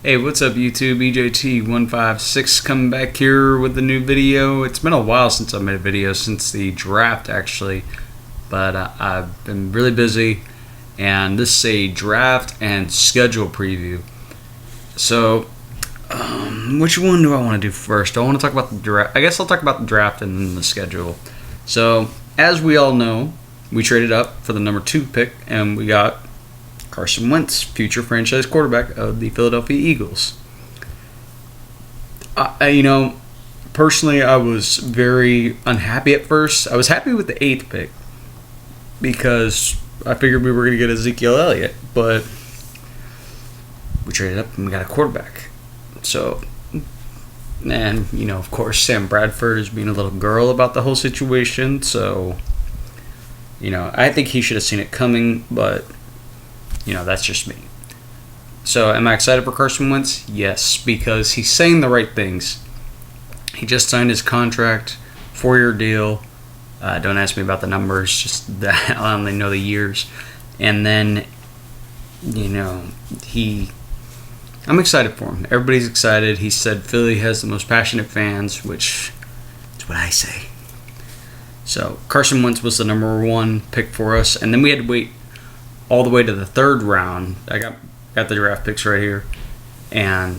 Hey, what's up, YouTube? EJT156 coming back here with a new video. It's been a while since I made a video, since the draft actually, but I've been really busy, and this is a draft and schedule preview. So, which one do I want to do first? I want to talk about the draft. I guess I'll talk about the draft and then the schedule. So, as we all know, we traded up for the number 2 pick, and we got Carson Wentz, future franchise quarterback of the Philadelphia Eagles. Personally, I was very unhappy at first. I was happy with the 8th pick because I figured we were going to get Ezekiel Elliott, but we traded up and we got a quarterback. So, and, of course, Sam Bradford is being a little girl about the whole situation, so, I think he should have seen it coming, but that's just me. So, am I excited for Carson Wentz? Yes, because he's saying the right things. He just signed his contract, 4-year deal. Don't ask me about the numbers, just that I only know the years. And then, I'm excited for him. Everybody's excited. He said Philly has the most passionate fans, which is what I say. So, Carson Wentz was the number 1 pick for us, and then we had to wait all the way to the 3rd round. I got the draft picks right here, and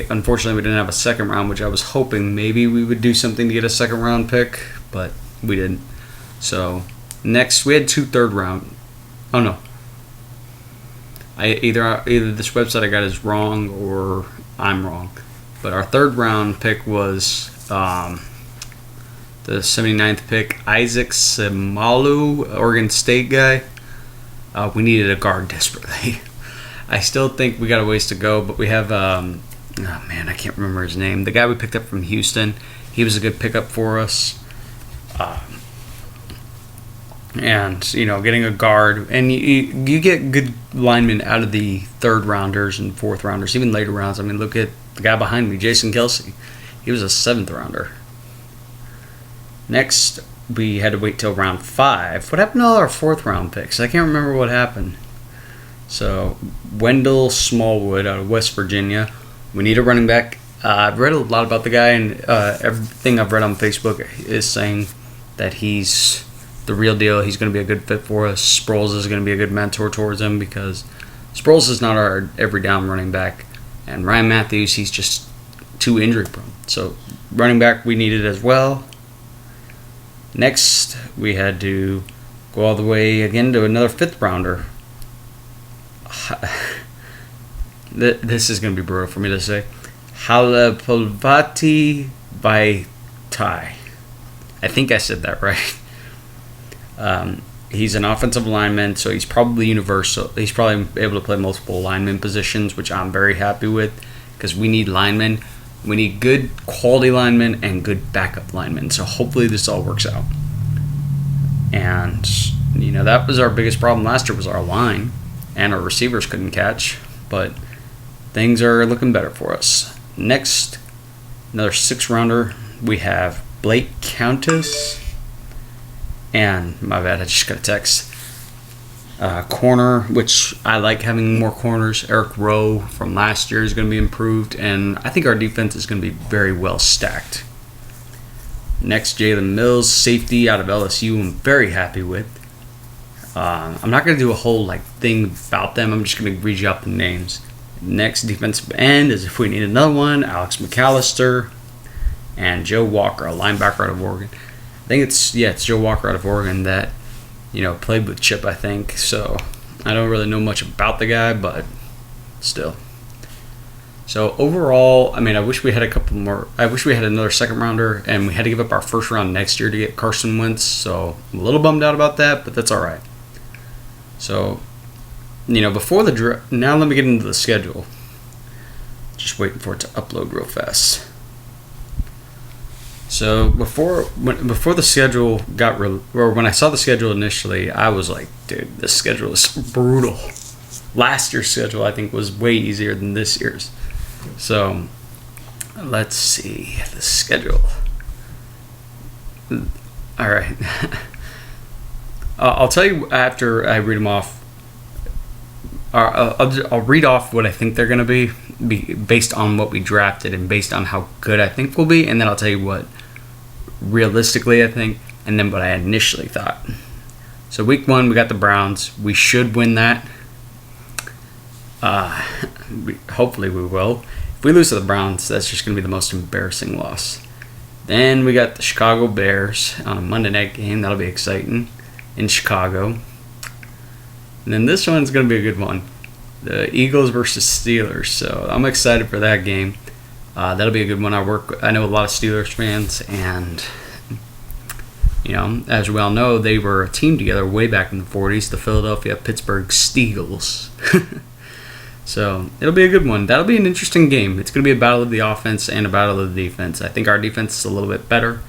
unfortunately we didn't have a 2nd round, which I was hoping maybe we would do something to get a 2nd round pick, but we didn't. So next we had 2 3rd round. Oh no, either this website I got is wrong or I'm wrong, but our 3rd round pick was the 79th pick, Isaac Seumalo, Oregon State guy. We needed a guard desperately. I still think we got a ways to go, but we have, I can't remember his name. The guy we picked up from Houston, he was a good pickup for us. Getting a guard, and you get good linemen out of the 3rd rounders and 4th rounders, even later rounds. I mean, look at the guy behind me, Jason Kelsey. He was a 7th rounder. Next, we had to wait till round 5. What happened to all our 4th round picks? I can't remember what happened. So, Wendell Smallwood out of West Virginia. We need a running back. I've read a lot about the guy, and everything I've read on Facebook is saying that he's the real deal. He's going to be a good fit for us. Sproles is going to be a good mentor towards him because Sproles is not our every down running back. And Ryan Matthews, he's just too injury prone. So, running back we needed as well. Next, we had to go all the way again to another 5th rounder. This is going to be brutal for me to say. Halapoulivaati Vaitai. I think I said that right. He's an offensive lineman, so he's probably universal. He's probably able to play multiple lineman positions, which I'm very happy with because we need linemen. We need good quality linemen and good backup linemen. So hopefully this all works out. And, that was our biggest problem last year was our line. And our receivers couldn't catch. But things are looking better for us. Next, another 6th rounder. We have Blake Countess. And, my bad, I just got a text. Corner, which I like having more corners. Eric Rowe from last year is going to be improved, and I think our defense is going to be very well stacked. Next, Jalen Mills, safety out of LSU, I'm very happy with. I'm not going to do a whole thing about them. I'm just going to read you out the names. Next, defensive end is if we need another one, Alex McAllister and Joe Walker, a linebacker out of Oregon. I think it's Joe Walker out of Oregon that played with Chip, I think. So I don't really know much about the guy, but still. So overall, I wish we had a couple more. I wish we had another 2nd rounder, and we had to give up our 1st round next year to get Carson Wentz. So I'm a little bummed out about that, but that's all right. So, before the draft, now let me get into the schedule. Just waiting for it to upload real fast. So before the schedule when I saw the schedule initially, I was like, dude, this schedule is brutal. Last year's schedule, I think, was way easier than this year's. So let's see the schedule. All right. I'll tell you after I read them off I'll read off what I think they're going to be based on what we drafted and based on how good I think we'll be, and then I'll tell you what realistically I think, and then what I initially thought. So week 1, we got the Browns. We should win that. Hopefully we will. If we lose to the Browns, that's just going to be the most embarrassing loss. Then we got the Chicago Bears on a Monday night game. That'll be exciting in Chicago. And then this one's going to be a good one. The Eagles versus Steelers. So I'm excited for that game. That'll be a good one. I know a lot of Steelers fans, and as we all know, they were a team together way back in the 40s, the Philadelphia-Pittsburgh Steagles. So it'll be a good one. That'll be an interesting game. It's going to be a battle of the offense and a battle of the defense. I think our defense is a little bit better,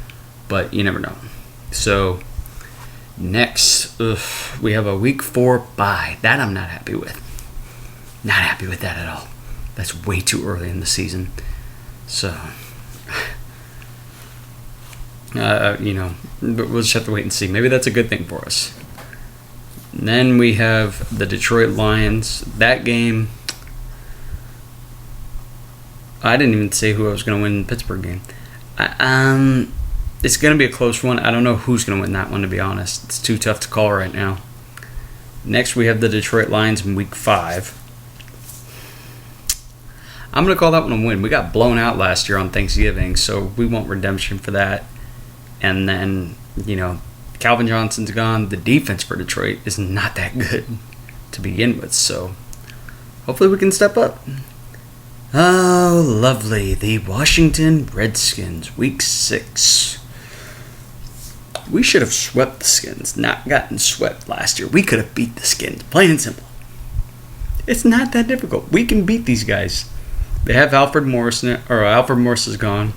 but you never know. So next, we have a week 4 bye. That I'm not happy with. Not happy with that at all. That's way too early in the season. So, but we'll just have to wait and see. Maybe that's a good thing for us. And then we have the Detroit Lions. That game, I didn't even say who I was going to win in the Pittsburgh game. It's going to be a close one. I don't know who's going to win that one, to be honest. It's too tough to call right now. Next, we have the Detroit Lions in week 5. I'm going to call that one a win. We got blown out last year on Thanksgiving, so we want redemption for that. And then, Calvin Johnson's gone. The defense for Detroit is not that good to begin with, so hopefully we can step up. Oh, lovely. The Washington Redskins, week 6. We should have swept the Skins, not gotten swept last year. We could have beat the Skins, plain and simple. It's not that difficult. We can beat these guys. They have Alfred Morris is gone.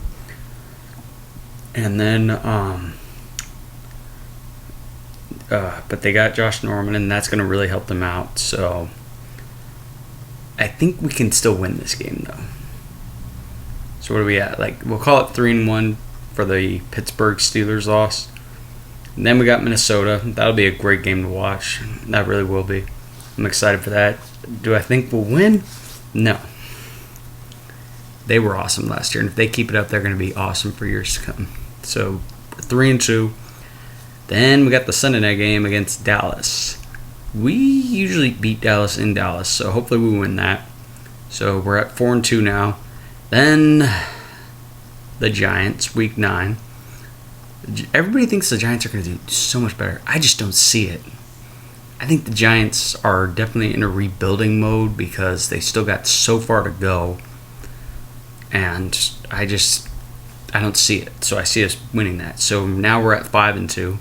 And then, but they got Josh Norman, and that's going to really help them out. So, I think we can still win this game, though. So, what are we at? We'll call it 3-1 for the Pittsburgh Steelers loss. And then we got Minnesota. That'll be a great game to watch. That really will be. I'm excited for that. Do I think we'll win? No. They were awesome last year, and if they keep it up, they're going to be awesome for years to come. So, 3-2. Then we got the Sunday night game against Dallas. We usually beat Dallas in Dallas, so hopefully we win that. So we're at 4-2 now. Then the Giants, week 9. Everybody thinks the Giants are going to do so much better. I just don't see it. I think the Giants are definitely in a rebuilding mode because they still got so far to go. And I don't see it. So I see us winning that. So now we're at 5-2.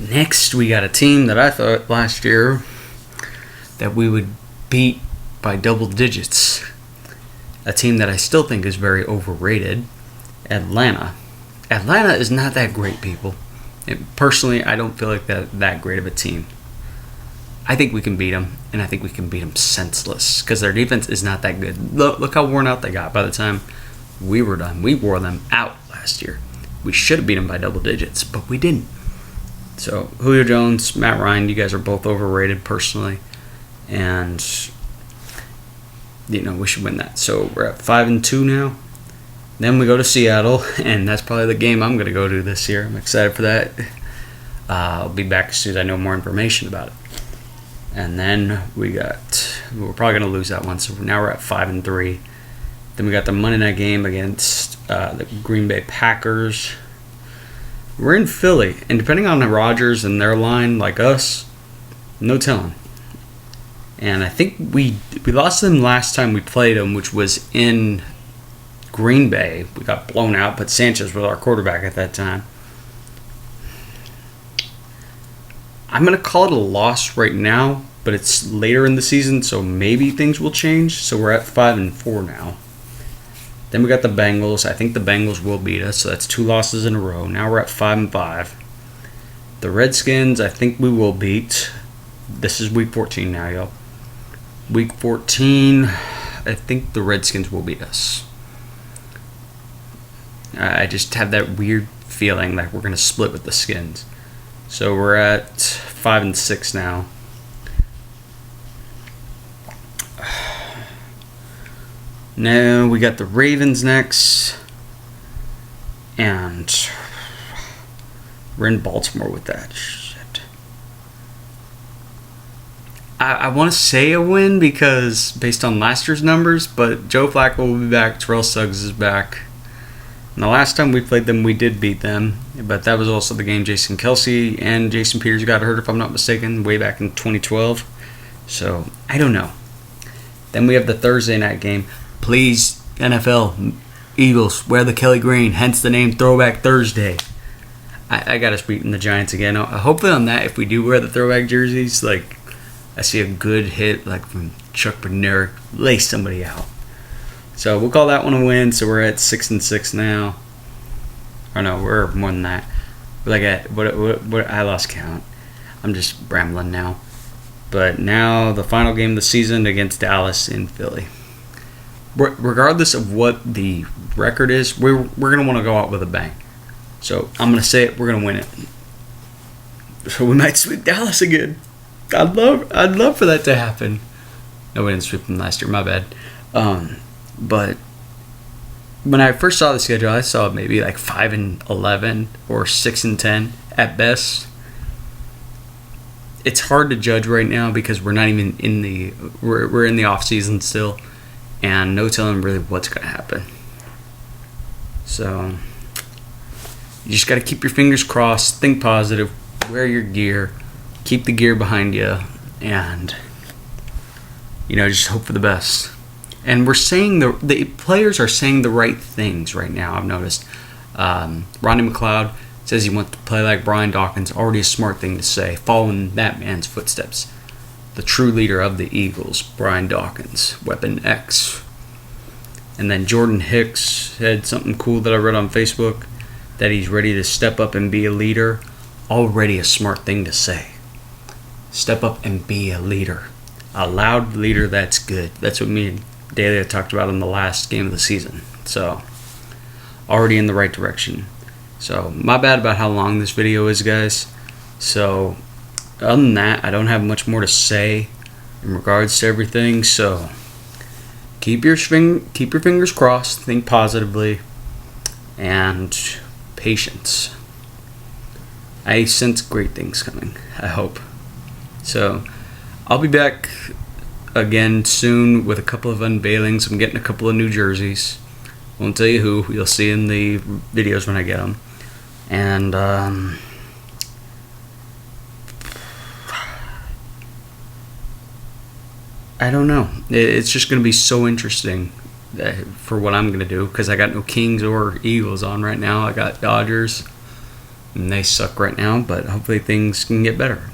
Next, we got a team that I thought last year that we would beat by double digits. A team that I still think is very overrated. Atlanta. Atlanta is not that great, people. Personally, I don't feel like that great of a team. I think we can beat them, and I think we can beat them senseless because their defense is not that good. Look how worn out they got by the time we were done. We wore them out last year. We should have beat them by double digits, but we didn't. So, Julio Jones, Matt Ryan, you guys are both overrated personally, and we should win that. So, we're at 5-2 now. Then we go to Seattle, and that's probably the game I'm going to go to this year. I'm excited for that. I'll be back as soon as I know more information about it. And then we're probably going to lose that one, so now we're at 5-3. Then we got the Monday night game against the Green Bay Packers. We're in Philly, and depending on the Rodgers and their line, like us, no telling. And I think we lost them last time we played them, which was in Green Bay. We got blown out, but Sanchez was our quarterback at that time. I'm going to call it a loss right now, but it's later in the season, so maybe things will change. So we're at 5-4 now. Then we got the Bengals. I think the Bengals will beat us, so that's 2 losses in a row. Now we're at 5-5. The Redskins, I think we will beat. This is week 14 now, y'all. Week 14, I think the Redskins will beat us. I just have that weird feeling like we're going to split with the Skins. So we're at 5-6 now. Now we got the Ravens next, and we're in Baltimore with that. Shit. I want to say a win because based on last year's numbers, but Joe Flacco will be back. Terrell Suggs is back. And the last time we played them, we did beat them, but that was also the game Jason Kelce and Jason Peters got hurt, if I'm not mistaken, way back in 2012. So, I don't know. Then we have the Thursday night game. Please, NFL, Eagles, wear the Kelly green, hence the name Throwback Thursday. I got us beating the Giants again. Hopefully on that, if we do wear the throwback jerseys, like, I see a good hit, like from Chuck Bednarik, lace somebody out. So we'll call that one a win. So we're at 6-6 now. Or no, we're more than that. We're like at what? I lost count. I'm just rambling now. But now the final game of the season against Dallas in Philly. Regardless of what the record is, we're gonna want to go out with a bang. So I'm gonna say it. We're gonna win it. So we might sweep Dallas again. I'd love for that to happen. No, we didn't sweep them last year. My bad. But when I first saw the schedule, I saw maybe like 5-11 or 6-10 at best. It's hard to judge right now because we're not even in the we're in the off season still, and no telling really what's gonna happen. So you just gotta keep your fingers crossed, think positive, wear your gear, keep the gear behind you, and just hope for the best. And we're saying the players are saying the right things right now. I've noticed. Ronnie McLeod says he wants to play like Brian Dawkins. Already a smart thing to say, following that man's footsteps. The true leader of the Eagles, Brian Dawkins, Weapon X. And then Jordan Hicks said something cool that I read on Facebook, that he's ready to step up and be a leader. Already a smart thing to say. Step up and be a leader. A loud leader that's good. That's what me and Daly talked about in the last game of the season. So, already in the right direction. So, my bad about how long this video is, guys. So, other than that, I don't have much more to say in regards to everything. So, keep your fingers crossed, think positively, and patience. I sense great things coming, I hope. So, I'll be back again soon with a couple of unveilings. I'm getting a couple of new jerseys. Won't tell you who. You'll see in the videos when I get them. And I don't know. It's just going to be so interesting for what I'm going to do, because I got no Kings or Eagles on right now. I got Dodgers, and they suck right now, but hopefully things can get better.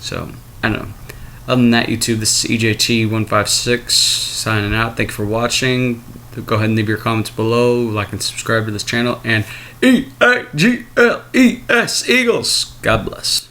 So, I don't know. Other than that, YouTube, this is EJT156 signing out. Thank you for watching. Go ahead and leave your comments below. Like and subscribe to this channel. And E-A-G-L-E-S, Eagles. God bless.